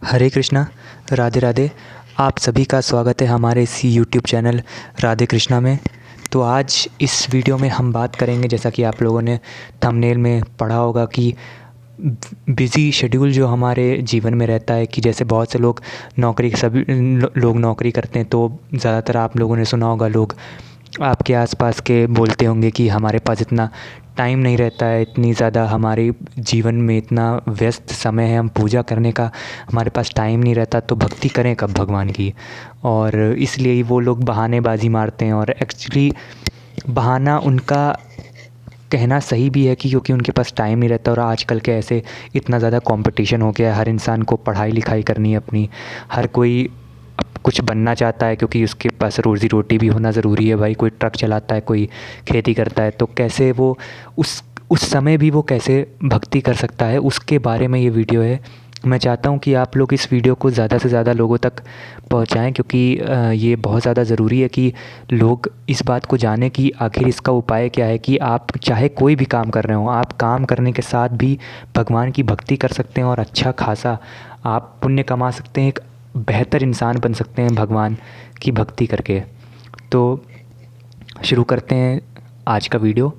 हरे कृष्णा, राधे राधे। आप सभी का स्वागत है हमारे इस यूट्यूब चैनल राधे कृष्णा में। तो आज इस वीडियो में हम बात करेंगे, जैसा कि आप लोगों ने थंबनेल में पढ़ा होगा, कि बिज़ी शेड्यूल जो हमारे जीवन में रहता है, कि जैसे बहुत से लोग नौकरी सभी लोग नौकरी करते हैं। तो ज़्यादातर आप लोगों ने सुना होगा, लोग आपके आसपास के बोलते होंगे कि हमारे पास इतना टाइम नहीं रहता है, इतनी ज़्यादा हमारे जीवन में इतना व्यस्त समय है, हम पूजा करने का हमारे पास टाइम नहीं रहता, तो भक्ति करें कब भगवान की। और इसलिए ही वो लोग बहानेबाज़ी मारते हैं। और एक्चुअली बहाना उनका कहना सही भी है, कि क्योंकि उनके पास टाइम नहीं रहता। और आजकल के ऐसे इतना ज़्यादा कंपटीशन हो गया है, हर इंसान को पढ़ाई लिखाई करनी है अपनी, हर कोई अब कुछ बनना चाहता है, क्योंकि उसके पास रोज़ी रोटी भी होना ज़रूरी है। भाई कोई ट्रक चलाता है, कोई खेती करता है, तो कैसे वो उस समय भी वो कैसे भक्ति कर सकता है, उसके बारे में ये वीडियो है। मैं चाहता हूँ कि आप लोग इस वीडियो को ज़्यादा से ज़्यादा लोगों तक पहुँचाएँ, क्योंकि ये बहुत ज़्यादा ज़रूरी है कि लोग इस बात को जानें कि आखिर इसका उपाय क्या है। कि आप चाहे कोई भी काम कर रहे हो, आप काम करने के साथ भी भगवान की भक्ति कर सकते हैं, और अच्छा खासा आप पुण्य कमा सकते हैं, एक बेहतर इंसान बन सकते हैं भगवान की भक्ति करके। तो शुरू करते हैं आज का वीडियो।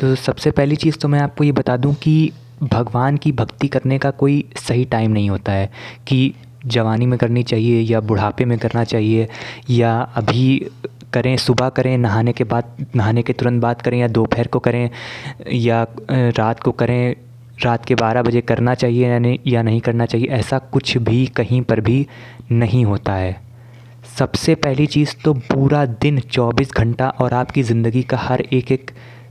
तो सबसे पहली चीज़ तो मैं आपको ये बता दूं कि भगवान की भक्ति करने का कोई सही टाइम नहीं होता है, कि जवानी में करनी चाहिए या बुढ़ापे में करना चाहिए, या अभी करें, सुबह करें नहाने के बाद, नहाने के तुरंत बाद करें, या दोपहर को करें, या रात को करें, रात के 12 बजे करना चाहिए या नहीं करना चाहिए। ऐसा कुछ भी कहीं पर भी नहीं होता है। सबसे पहली चीज़ तो पूरा दिन 24 घंटा और आपकी ज़िंदगी का हर एक एक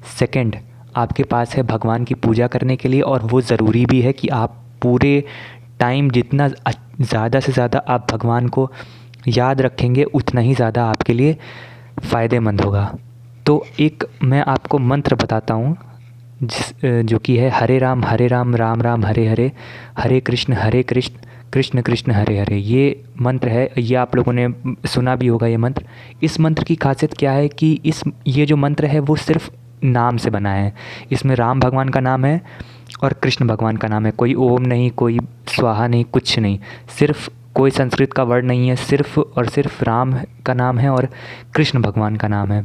सेकंड आपके पास है भगवान की पूजा करने के लिए। और वो ज़रूरी भी है कि आप पूरे टाइम जितना ज़्यादा से ज़्यादा आप भगवान को याद रखेंगे, उतना ही ज़्यादा आपके लिए फ़ायदेमंद होगा। तो एक मैं आपको मंत्र बताता हूँ, जो कि है हरे राम राम राम हरे हरे, हरे कृष्ण कृष्ण कृष्ण हरे हरे। ये मंत्र है, ये आप लोगों ने सुना भी होगा ये मंत्र। इस मंत्र की खासियत क्या है कि ये जो मंत्र है वो सिर्फ नाम से बना है। इसमें राम भगवान का नाम है और कृष्ण भगवान का नाम है। कोई ओम नहीं, कोई स्वाहा नहीं, कुछ नहीं। सिर्फ कोई संस्कृत का वर्ड नहीं है, सिर्फ और सिर्फ राम का नाम है और कृष्ण भगवान का नाम है।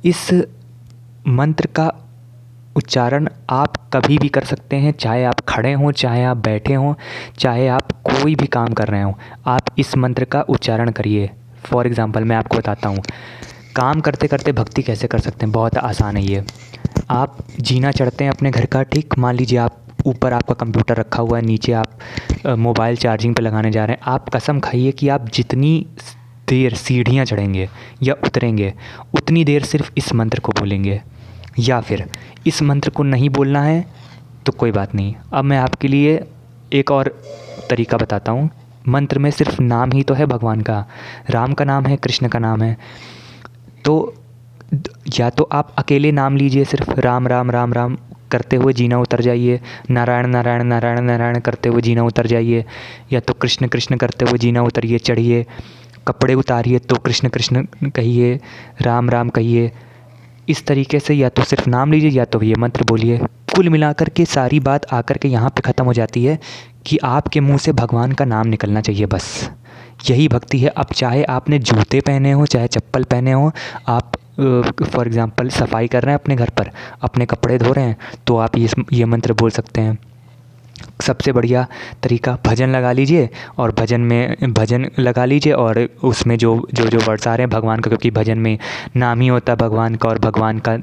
इस मंत्र का उच्चारण आप कभी भी कर सकते हैं, चाहे आप खड़े हों, चाहे आप बैठे हों, चाहे आप कोई भी काम कर रहे हों, आप इस मंत्र का उच्चारण करिए। फॉर एग्ज़ाम्पल मैं आपको बताता हूँ काम करते करते भक्ति कैसे कर सकते हैं। बहुत आसान है ये। आप जीना चढ़ते हैं अपने घर का, ठीक, मान लीजिए आप ऊपर आपका कंप्यूटर रखा हुआ है, नीचे आप मोबाइल चार्जिंग पे लगाने जा रहे हैं। आप कसम खाइए कि आप जितनी देर सीढ़ियाँ चढ़ेंगे या उतरेंगे, उतनी देर सिर्फ इस मंत्र को बोलेंगे। या फिर इस मंत्र को नहीं बोलना है तो कोई बात नहीं। अब मैं आपके लिए एक और तरीका बताता हूँ। मंत्र में सिर्फ नाम ही तो है भगवान का, राम का नाम है, कृष्ण का नाम है। तो या तो आप अकेले नाम लीजिए, सिर्फ राम राम राम राम करते हुए जीना उतर जाइए, नारायण नारायण नारायण नारायण करते हुए जीना उतर जाइए, या तो कृष्ण कृष्ण करते हुए जीना उतरिए, चढ़िए, कपड़े उतारिए तो कृष्ण कृष्ण कहिए, राम राम कहिए। इस तरीके से या तो सिर्फ नाम लीजिए या तो ये मंत्र बोलिए। कुल मिलाकर के सारी बात आकर के यहाँ पे ख़त्म हो जाती है कि आपके मुंह से भगवान का नाम निकलना चाहिए, बस यही भक्ति है। अब चाहे आपने जूते पहने हो, चाहे चप्पल पहने हो, आप फॉर एग्ज़ाम्पल सफाई कर रहे हैं अपने घर पर, अपने कपड़े धो रहे हैं, तो आप ये मंत्र बोल सकते हैं। सबसे बढ़िया तरीका, भजन लगा लीजिए और भजन लगा लीजिए, और उसमें जो वर्ड्स आ रहे हैं भगवान का, क्योंकि भजन में नाम ही होता है भगवान का, और भगवान का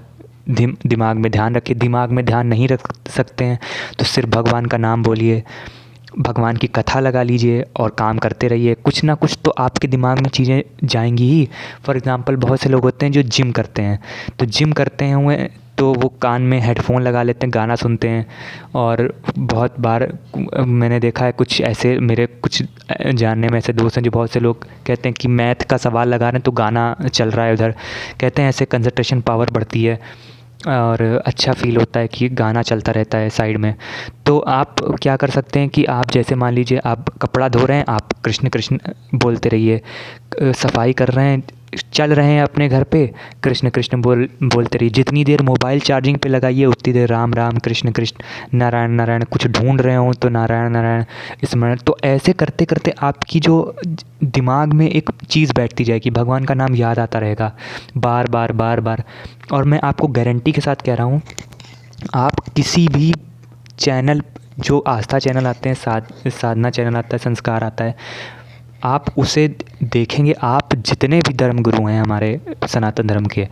दिमाग में ध्यान रखिए। दिमाग में ध्यान नहीं रख सकते हैं तो सिर्फ भगवान का नाम बोलिए, भगवान की कथा लगा लीजिए और काम करते रहिए। कुछ ना कुछ तो आपके दिमाग में चीज़ें जाएंगी ही। फॉर एग्ज़ाम्पल बहुत से लोग होते हैं जो जिम करते हैं, तो जिम करते हुए तो वो कान में हेडफोन लगा लेते हैं, गाना सुनते हैं। और बहुत बार मैंने देखा है, कुछ ऐसे मेरे कुछ जानने में ऐसे दोस्त हैं जो बहुत से लोग कहते हैं कि मैथ का सवाल लगा रहे हैं तो गाना चल रहा है उधर। कहते हैं ऐसे कंसंट्रेशन पावर बढ़ती है और अच्छा फ़ील होता है कि गाना चलता रहता है साइड में। तो आप क्या कर सकते हैं कि आप जैसे मान लीजिए आप कपड़ा धो रहे हैं, आप कृष्ण कृष्ण बोलते रहिए। सफाई कर रहे हैं, चल रहे हैं अपने घर पे, कृष्ण कृष्ण बोलते रहिए। जितनी देर मोबाइल चार्जिंग पे लगाइए उतनी देर राम राम कृष्ण कृष्ण नारायण नारायण, कुछ ढूंढ रहे हो तो नारायण नारायण स्मरण। तो ऐसे करते करते आपकी जो दिमाग में एक चीज़ बैठती जाएगी, भगवान का नाम याद आता रहेगा बार बार बार बार। और मैं आपको गारंटी के साथ कह रहा हूँ, आप किसी भी चैनल, जो आस्था चैनल आते हैं, साधना चैनल आता है, संस्कार आता है, आप उसे देखेंगे, आप जितने भी धर्म गुरु हैं हमारे सनातन धर्म के,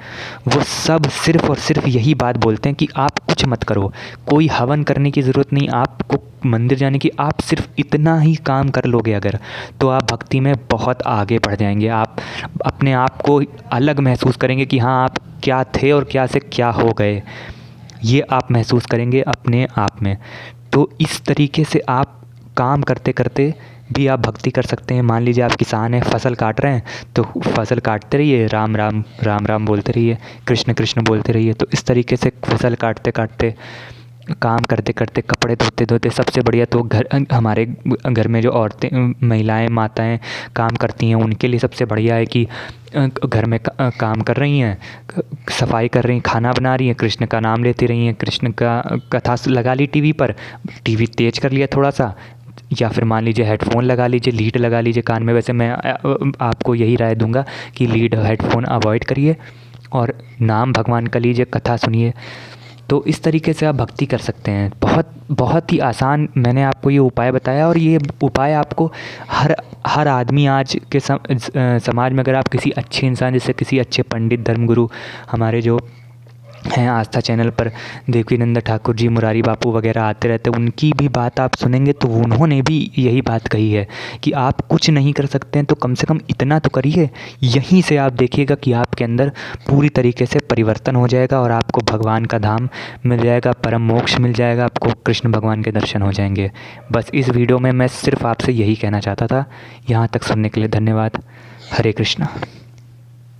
वो सब सिर्फ़ और सिर्फ यही बात बोलते हैं कि आप कुछ मत करो, कोई हवन करने की ज़रूरत नहीं, आपको मंदिर जाने की, आप सिर्फ इतना ही काम कर लोगे अगर, तो आप भक्ति में बहुत आगे बढ़ जाएंगे। आप अपने आप को अलग महसूस करेंगे कि हाँ, आप क्या थे और क्या से क्या हो गए, ये आप महसूस करेंगे अपने आप में। तो इस तरीके से आप काम करते करते भी आप भक्ति कर सकते हैं। मान लीजिए आप किसान हैं, फसल काट रहे हैं, तो फसल काटते रहिए, राम राम राम राम बोलते रहिए, कृष्ण कृष्ण बोलते रहिए। तो इस तरीके से फसल काटते काटते, काम करते करते, कपड़े धोते धोते, सबसे बढ़िया तो हमारे घर में जो औरतें, महिलाएं, माताएं काम करती हैं, उनके लिए सबसे बढ़िया है कि घर में काम कर रही हैं, सफाई कर रही हैं, खाना बना रही हैं, कृष्ण का नाम लेती रही हैं, कृष्ण का कथा लगा ली टीवी पर, टीवी तेज़ कर लिया थोड़ा सा, या फिर मान लीजिए हेडफोन लगा लीजिए, लीड लगा लीजिए कान में। वैसे मैं आपको यही राय दूंगा कि लीड हेडफोन अवॉइड करिए और नाम भगवान का लीजिए, कथा सुनिए। तो इस तरीके से आप भक्ति कर सकते हैं। बहुत बहुत ही आसान मैंने आपको ये उपाय बताया, और ये उपाय आपको हर आदमी आज के समाज में, अगर आप किसी अच्छे इंसान, जैसे किसी अच्छे पंडित, धर्मगुरु हमारे जो हैं आस्था चैनल पर, देवकीनंद ठाकुर जी, मुरारी बापू वगैरह आते रहते हैं, उनकी भी बात आप सुनेंगे तो उन्होंने भी यही बात कही है कि आप कुछ नहीं कर सकते हैं तो कम से कम इतना तो करिए। यहीं से आप देखिएगा कि आपके अंदर पूरी तरीके से परिवर्तन हो जाएगा और आपको भगवान का धाम मिल जाएगा, परम मोक्ष मिल जाएगा, आपको कृष्ण भगवान के दर्शन हो जाएंगे। बस इस वीडियो में मैं सिर्फ आपसे यही कहना चाहता था। यहाँ तक सुनने के लिए धन्यवाद। हरे कृष्णा।